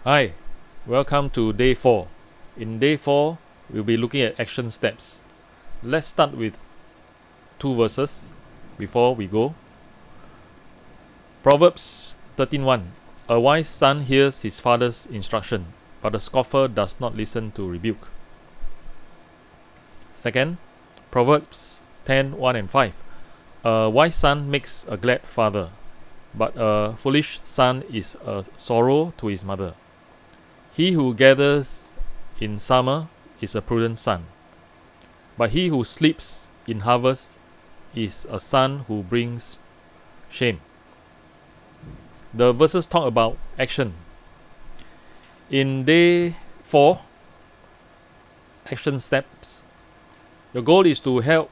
Hi, welcome to day 4. In day 4, we'll be looking at action steps. Let's start with 2 verses before we go. Proverbs 13:1. A wise son hears his father's instruction, but a scoffer does not listen to rebuke. Second, Proverbs 10:1 and 5. A wise son makes a glad father, but a foolish son is a sorrow to his mother. He who gathers in summer is a prudent son, but he who sleeps in harvest is a son who brings shame. The verses talk about action. In day 4, action steps, your goal is to help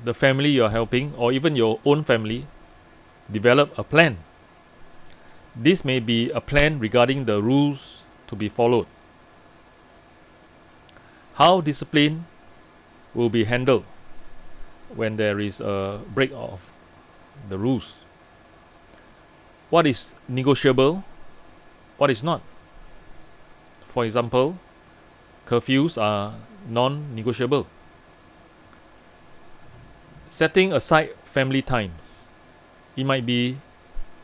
the family you're helping, or even your own family, develop a plan. This may be a plan regarding the rules to be followed. How discipline will be handled when there is a break of the rules. What is negotiable? What is not? For example, curfews are non-negotiable. Setting aside family times. It might be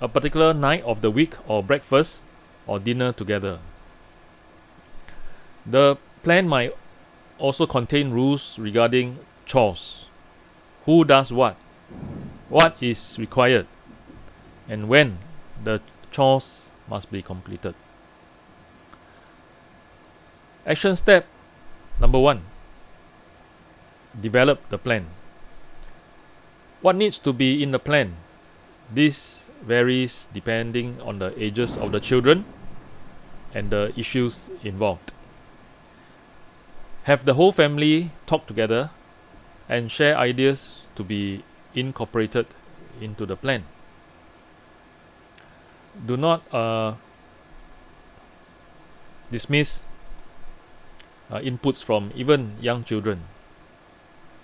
a particular night of the week, or breakfast or dinner together. The plan might also contain rules regarding chores. Who does what is required, and when the chores must be completed. Action step number 1. Develop the plan. What needs to be in the plan? This varies depending on the ages of the children and the issues involved. Have the whole family talk together and share ideas to be incorporated into the plan. Do not dismiss inputs from even young children.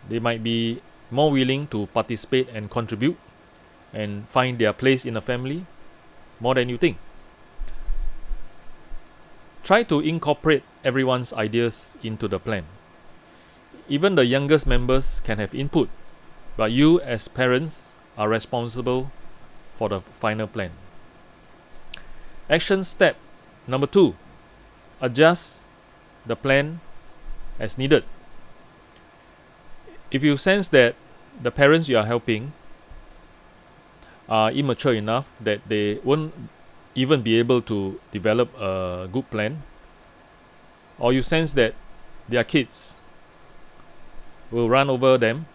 They might be more willing to participate and contribute and find their place in a family more than you think. Try to incorporate everyone's ideas into the plan. Even the youngest members can have input, but you as parents are responsible for the final plan. Action step number 2. Adjust the plan as needed. If you sense that the parents you are helping are immature enough that they won't even be able to develop a good plan, or you sense that their kids will run over them,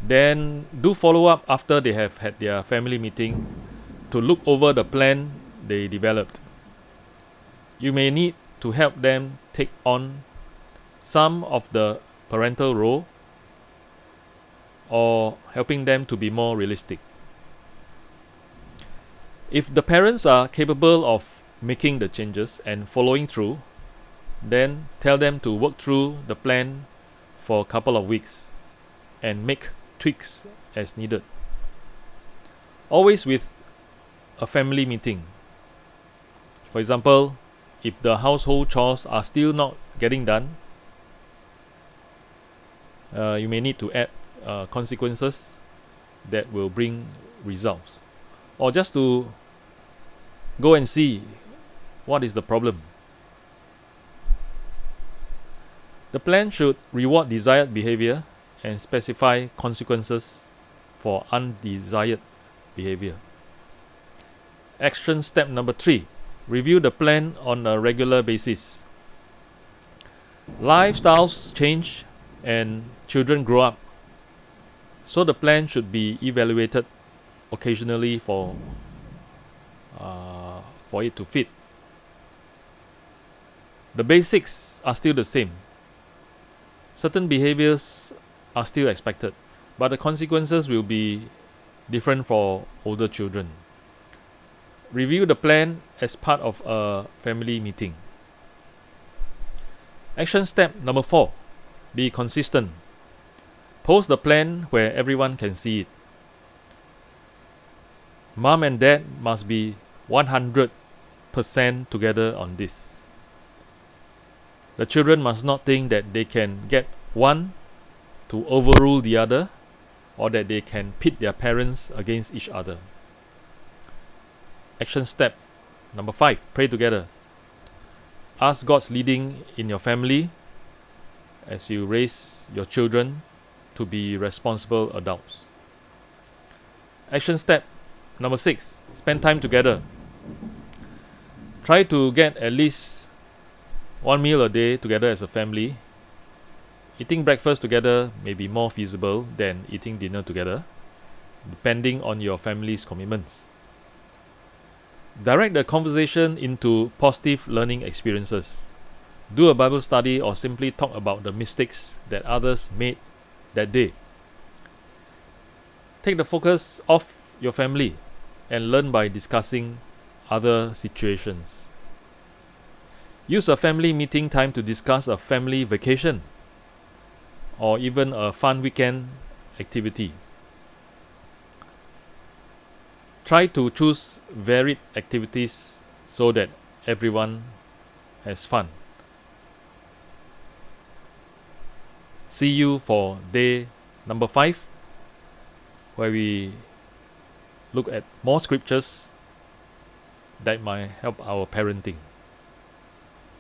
then do follow up after they have had their family meeting to look over the plan they developed. You may need to help them take on some of the parental role, or helping them to be more realistic. If the parents are capable of making the changes and following through, then tell them to work through the plan for a couple of weeks and make tweaks as needed. Always with a family meeting. For example, if the household chores are still not getting done, you may need to add consequences that will bring results, or just to go and see what is the problem. The plan should reward desired behavior and specify consequences for undesired behavior. Action step number 3. Review the plan on a regular basis. Lifestyles change and children grow up, so the plan should be evaluated occasionally for it to fit. The basics are still the same. Certain behaviors are still expected, but the consequences will be different for older children. Review the plan as part of a family meeting. Action step number 4. Be consistent. Post the plan where everyone can see it. Mom and dad must be 100 100% together on this. The children must not think that they can get one to overrule the other, or that they can pit their parents against each other. Action step number 5, pray together. Ask God's leading in your family as you raise your children to be responsible adults. Action step number 6, spend time together. Try to get at least one meal a day together as a family. Eating breakfast together may be more feasible than eating dinner together, depending on your family's commitments. Direct the conversation into positive learning experiences. Do a Bible study or simply talk about the mistakes that others made that day. Take the focus off your family and learn by discussing other situations. Use a family meeting time to discuss a family vacation or even a fun weekend activity. Try to choose varied activities so that everyone has fun. See you for day number 5, where we look at more scriptures that might help our parenting.